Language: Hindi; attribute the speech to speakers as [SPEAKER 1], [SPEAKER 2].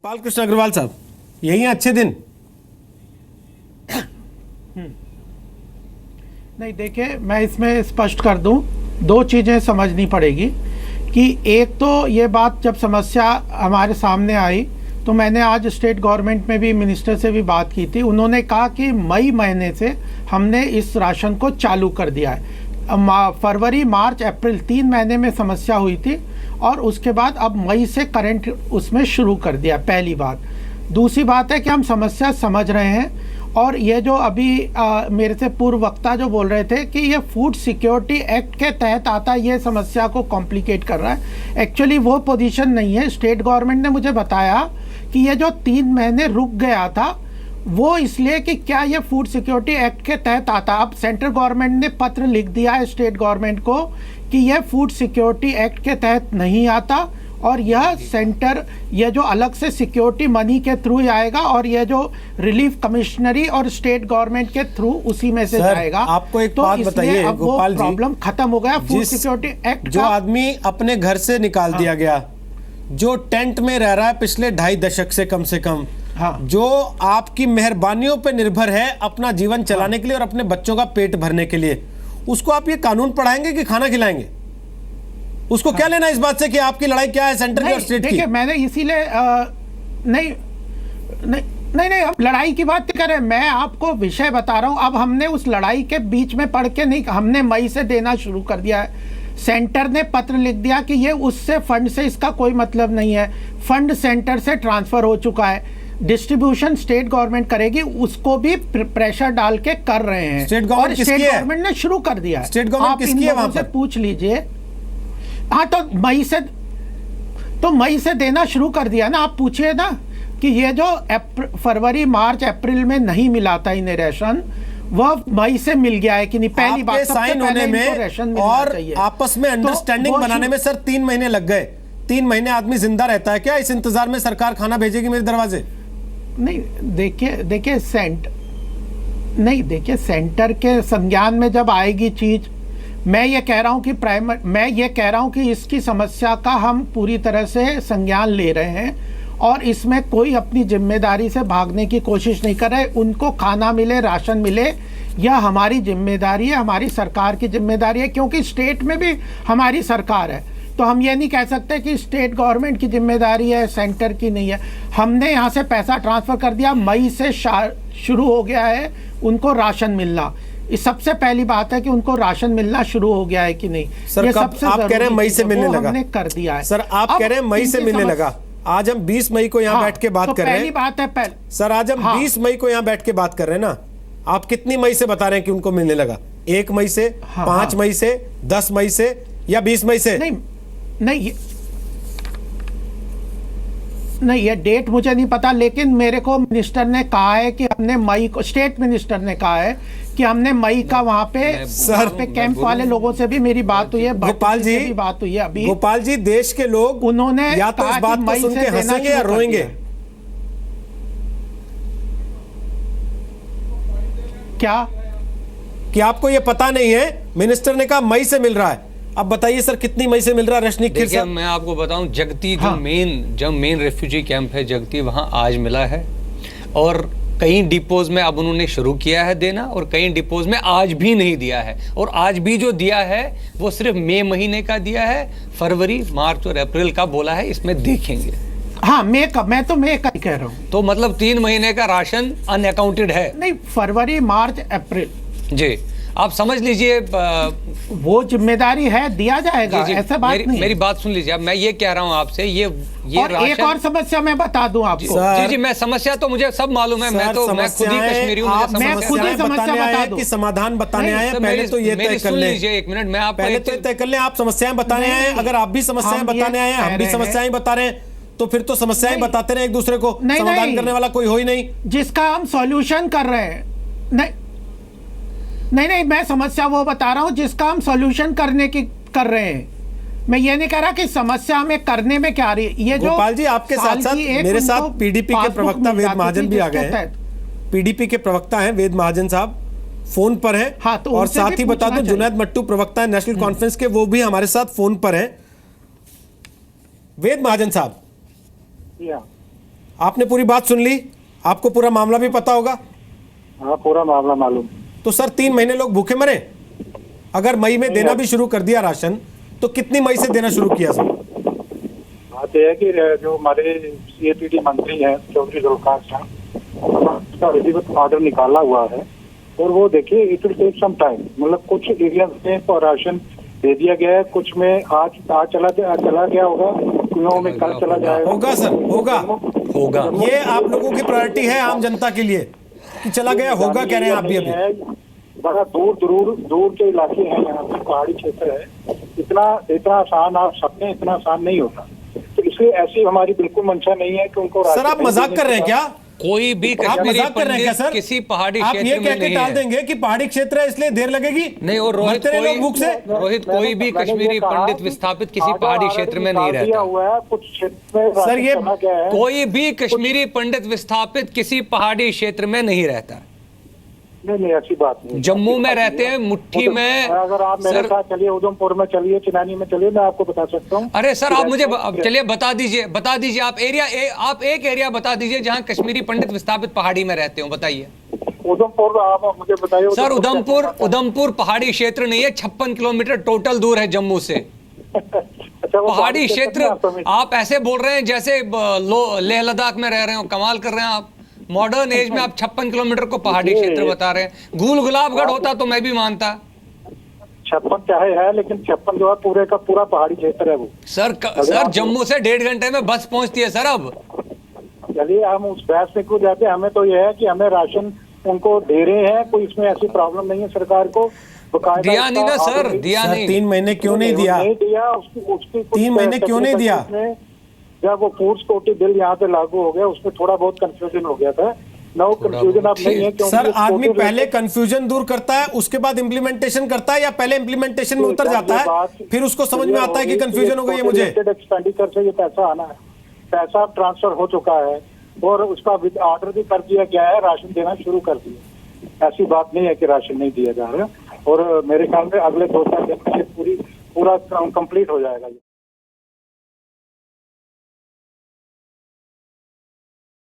[SPEAKER 1] बालकृष्ण अग्रवाल साहब, यही हैं अच्छे दिन?
[SPEAKER 2] नहीं, देखिए, मैं इसमें स्पष्ट कर दूं, दो चीज़ें समझनी पड़ेगी कि एक तो ये बात जब समस्या हमारे सामने आई तो मैंने आज स्टेट गवर्नमेंट में भी मिनिस्टर से भी बात की थी। उन्होंने कहा कि मई महीने से हमने इस राशन को चालू कर दिया है। फरवरी, मार्च, अप्रैल 3 महीने में समस्या हुई थी और उसके बाद अब मई से करंट उसमें शुरू कर दिया, पहली बात। दूसरी बात है कि हम समस्या समझ रहे हैं और ये जो अभी मेरे से पूर्व वक्ता जो बोल रहे थे कि ये फूड सिक्योरिटी एक्ट के तहत आता है, ये समस्या को कॉम्प्लिकेट कर रहा है। एक्चुअली वो पोजीशन नहीं है। स्टेट गवर्नमेंट ने मुझे बताया कि ये जो 3 महीने रुक गया था वो इसलिए कि क्या ये फूड सिक्योरिटी एक्ट के तहत आता। अब सेंट्रल गवर्नमेंट ने पत्र लिख दिया है स्टेट गवर्नमेंट को कि यह फूड सिक्योरिटी एक्ट के तहत नहीं आता और यह सेंटर, यह जो अलग से सिक्योरिटी मनी के थ्रू आएगा और यह जो रिलीफ कमिश्नरी और स्टेट गवर्नमेंट के थ्रू उसी में से जाएगा।
[SPEAKER 1] आपको एक बात बताइए गोपाल जी,
[SPEAKER 2] प्रॉब्लम खत्म हो गया फूड सिक्योरिटी एक्ट।
[SPEAKER 1] जो आदमी अपने घर से निकाल दिया गया, जो टेंट में रह रहा है पिछले 2.5 दशक से कम, जो आपकी मेहरबानियों पे निर्भर है अपना जीवन चलाने के लिए और अपने बच्चों का पेट भरने के लिए, उसको आप ये कानून पढ़ाएंगे कि खाना खिलाएंगे? उसको क्या लेना इस बात से कि आपकी लड़ाई क्या है सेंटर की और स्टेट की?
[SPEAKER 2] देखिए, मैंने इसीलिए नहीं हम लड़ाई की बात कर रहे हैं। मैं आपको विषय बता रहा हूं। अब हमने उस लड़ाई के बीच में पढ़ के नहीं, हमने मई से देना शुरू कर दिया है। सेंटर ने पत्र लिख दिया कि ये उससे फंड से इसका कोई मतलब नहीं है, फंड सेंटर से ट्रांसफर हो चुका है, डिस्ट्रीब्यूशन स्टेट गवर्नमेंट करेगी, उसको भी प्रेशर डाल के कर रहे हैं।
[SPEAKER 1] स्टेट गवर्नमेंट
[SPEAKER 2] ने शुरू कर दिया है।
[SPEAKER 1] स्टेट गवर्नमेंट किसकी है वहां पर?
[SPEAKER 2] पूछ लीजिए। हाँ, तो मई से देना शुरू कर दिया ना। आप पूछिए ना कि ये जो फरवरी, मार्च, अप्रैल में नहीं मिला था इन्हें राशन, वह मई से मिल गया है कि नहीं? पहली बात,
[SPEAKER 1] साइन होने में और आपस में अंडरस्टैंडिंग बनाने में सर 3 महीने लग गए। 3 महीने आदमी जिंदा रहता है क्या इस इंतजार में सरकार खाना भेजेगी मेरे दरवाजे?
[SPEAKER 2] नहीं, देखिए सेंटर के संज्ञान में जब आएगी चीज, मैं ये कह रहा हूं कि इसकी समस्या का हम पूरी तरह से संज्ञान ले रहे हैं और इसमें कोई अपनी जिम्मेदारी से भागने की कोशिश नहीं कर रहे। उनको खाना मिले, राशन मिले, यह हमारी जिम्मेदारी है, हमारी सरकार की जिम्मेदारी है, क्योंकि स्टेट में भी हमारी सरकार है। तो हम ये नहीं कह सकते कि स्टेट गवर्नमेंट की जिम्मेदारी है, सेंटर की नहीं है। हमने यहाँ से पैसा ट्रांसफर कर दिया, मई से शुरू हो गया है उनको राशन मिलना। इस सबसे पहली बात है कि उनको राशन मिलना शुरू हो गया है कि नहीं।
[SPEAKER 1] सर, ये सबसे आप कह रहे हैं मई से मिलने लगा,
[SPEAKER 2] हमने कर दिया है।
[SPEAKER 1] सर, आप कह रहे हैं मई से मिलने लगा। आज हम 20 मई को यहाँ बैठ के बात कर रहे हैं।
[SPEAKER 2] पहली बात है
[SPEAKER 1] सर, आज हम 20 मई को यहाँ बैठ के बात कर रहे हैं ना। आप कितनी मई से बता रहे हैं कि उनको मिलने लगा? 1 मई से, 5 मई से, 10 मई से या 20 मई से?
[SPEAKER 2] नहीं, ये डेट मुझे नहीं पता, लेकिन मेरे को मिनिस्टर ने कहा है कि हमने मई को, स्टेट मिनिस्टर ने कहा है कि हमने मई का वहां पे कैंप वाले लोगों से भी मेरी बात हुई है,
[SPEAKER 1] गोपाल जी
[SPEAKER 2] भी बात हुई है अभी।
[SPEAKER 1] गोपाल जी, देश के लोग
[SPEAKER 2] उन्होंने
[SPEAKER 1] या तो इस बात को सुन के हंसेंगे या रोएंगे।
[SPEAKER 2] क्या
[SPEAKER 1] कि आपको ये पता नहीं है? मिनिस्टर ने कहा मई से मिल रहा है। अब बताइए सर, कितनी मई से मिल रहा है? रश्मि खीर साहब,
[SPEAKER 3] मैं आपको बताऊं, जगती जो मेन रेफ्यूजी कैंप है जगती, वहां आज मिला है और कई डिपोज में अब उन्होंने शुरू किया है देना और कई डिपोज में आज भी नहीं दिया है। और आज भी जो दिया है वो सिर्फ मई महीने का दिया है, फरवरी, मार्च और अप्रैल का बोला है इसमें देखेंगे।
[SPEAKER 2] हाँ, मैं तो मई का कह रहा हूँ।
[SPEAKER 3] तो मतलब 3 महीने का राशन अनअकाउंटेड है।
[SPEAKER 2] नहीं, फरवरी, मार्च, अप्रैल
[SPEAKER 3] जी, आप समझ लीजिए।
[SPEAKER 2] वो जिम्मेदारी है, दिया जाएगा, ऐसा बात नहीं।
[SPEAKER 3] मेरी बात सुन लीजिए। अब मैं ये कह रहा हूँ आपसे, ये
[SPEAKER 2] और एक और समस्या मैं बता दूं आपको।
[SPEAKER 3] जी, मैं समस्या तो मुझे सब मालूम है। मैं खुद ही कश्मीरी हूँ।
[SPEAKER 2] मैं खुद ही समस्या बता दूं
[SPEAKER 1] कि समाधान बताने आए। पहले तो ये तय कर लें।
[SPEAKER 3] एक मिनट, मैं आपको
[SPEAKER 1] पहले तो तय कर लें। आप समस्याएं बताने आए, अगर आप भी समस्याएं बताने आए, हम भी समस्याएं बता रहे हैं, तो फिर तो समस्याएं बताते रहे एक दूसरे को, समाधान करने वाला कोई हो ही नहीं
[SPEAKER 2] जिसका हम सॉल्यूशन कर रहे हैं। नहीं, मैं समस्या वो बता रहा हूं जिसका हम सॉल्यूशन कर रहे हैं। मैं ये नहीं कह रहा कि समस्या में करने में क्या रही है। ये जो
[SPEAKER 1] गोपाल जी, आपके साथ साथ मेरे साथ पीडीपी के प्रवक्ता वेद महाजन भी आ गए हैं। पीडीपी के प्रवक्ता हैं वेद महाजन साहब, फोन पर हैं।
[SPEAKER 2] हाँ, तो
[SPEAKER 1] और साथ ही बता दो, जुनैद मट्टू प्रवक्ता है नेशनल कॉन्फ्रेंस के, वो भी हमारे साथ फोन पर हैं। वेद महाजन साहब, आपने पूरी बात सुन ली, आपको पूरा मामला भी पता होगा?
[SPEAKER 4] हाँ, पूरा मामला मालूम।
[SPEAKER 1] तो सर 3 महीने लोग भूखे मरे। अगर मई में देना भी शुरू कर दिया राशन, तो कितनी मई से देना शुरू किया सर?
[SPEAKER 4] बात यह है कि जो हमारे CAPD मंत्री हैं चौधरी जुल्फकार साहब, उसका विधिवत ऑर्डर निकाला हुआ है और वो देखिए it will take some time. मतलब कुछ एरियाज में तो राशन दे दिया गया है, कुछ में आज चला गया होगा, कुछ में कल चला जाएगा।
[SPEAKER 1] होगा सर, होगा। ये आप लोगों की प्रायोरिटी है आम जनता के लिए कि चला गया होगा, कह रहे हैं आप भी अभी।
[SPEAKER 4] बड़ा दूर के इलाके हैं, यहाँ पे पहाड़ी क्षेत्र है, इतना आसान आप सपने इतना आसान नहीं होता। तो इसलिए ऐसी हमारी बिल्कुल मंशा नहीं है कि उनको।
[SPEAKER 1] सर आप मजाक कर रहे हैं क्या?
[SPEAKER 3] कोई भी कश्मीरी पंडित
[SPEAKER 1] सर
[SPEAKER 3] किसी पहाड़ी
[SPEAKER 1] आप
[SPEAKER 3] क्षेत्र
[SPEAKER 1] ये
[SPEAKER 3] में
[SPEAKER 1] कह के
[SPEAKER 3] नहीं
[SPEAKER 1] टाल
[SPEAKER 3] है।
[SPEAKER 1] देंगे कि पहाड़ी क्षेत्र है इसलिए देर लगेगी?
[SPEAKER 3] नहीं, और रोहित कोई भी कश्मीरी पंडित विस्थापित किसी पहाड़ी क्षेत्र में नहीं रहता।
[SPEAKER 4] हुआ है कुछ क्षेत्र में
[SPEAKER 1] सर ये
[SPEAKER 3] कोई भी कश्मीरी पंडित विस्थापित किसी पहाड़ी क्षेत्र में नहीं रहता।
[SPEAKER 4] नहीं, ऐसी बात नहीं।
[SPEAKER 3] जम्मू में रहते हैं, मुट्ठी में।
[SPEAKER 4] अगर आप मेरे साथ चलिए, उधमपुर में चलिए, चिनानी में चलिए, मैं आपको बता सकता हूँ।
[SPEAKER 3] अरे सर आप मुझे चलिए बता दीजिए आप एक एरिया बता दीजिए जहां कश्मीरी पंडित विस्थापित पहाड़ी में रहते हो, बताइए।
[SPEAKER 4] उधमपुर आप मुझे बताइए।
[SPEAKER 3] सर उधमपुर पहाड़ी क्षेत्र नहीं है, 56 किलोमीटर टोटल दूर है जम्मू से।
[SPEAKER 4] अच्छा,
[SPEAKER 3] पहाड़ी क्षेत्र आप ऐसे बोल रहे हैं जैसे लेह लद्दाख में रह रहे हो, कमाल कर रहे हैं आप। मॉडर्न एज में आप 56 किलोमीटर को पहाड़ी क्षेत्र बता रहे हैं। गुल गुलाबगढ़ होता तो मैं भी मानता।
[SPEAKER 4] 56 चाहे है, लेकिन 56 जो है पूरे का पूरा पहाड़ी क्षेत्र है वो।
[SPEAKER 3] सर जम्मू से 1.5 घंटे में बस पहुंचती है सर। अब
[SPEAKER 4] चलिए हम उस बहस में क्यों जाते हैं, हमें तो यह है कि हमें राशन उनको दे रहे हैं, कोई इसमें ऐसी प्रॉब्लम नहीं है सरकार को।
[SPEAKER 3] दिया नहीं ना सर, दिया नहीं।
[SPEAKER 1] 3 महीने क्यों नहीं दिया? 3 महीने क्यों नहीं दिया?
[SPEAKER 4] जब वो फूड सिक्योरिटी बिल यहाँ पे लागू हो गया, उसमें थोड़ा बहुत कंफ्यूजन हो गया था। नो कंफ्यूजन अब नहीं है, क्योंकि
[SPEAKER 1] सर आदमी पहले कंफ्यूजन दूर करता है, उसके बाद इंप्लीमेंटेशन करता है, या पहले इंप्लीमेंटेशन में उतर जाता है फिर उसको समझ में आता है कि कंफ्यूजन हो गई है मुझे?
[SPEAKER 4] एक्सपेंडिचर से ये पैसा आना है, पैसा ट्रांसफर हो चुका है और उसका ऑर्डर भी कर दिया गया है, राशन देना शुरू कर दिया। ऐसी बात नहीं है कि राशन नहीं दिया जा रहा है। और मेरे ख्याल में अगले 2-4 दिन में पूरा कंप्लीट हो जाएगा।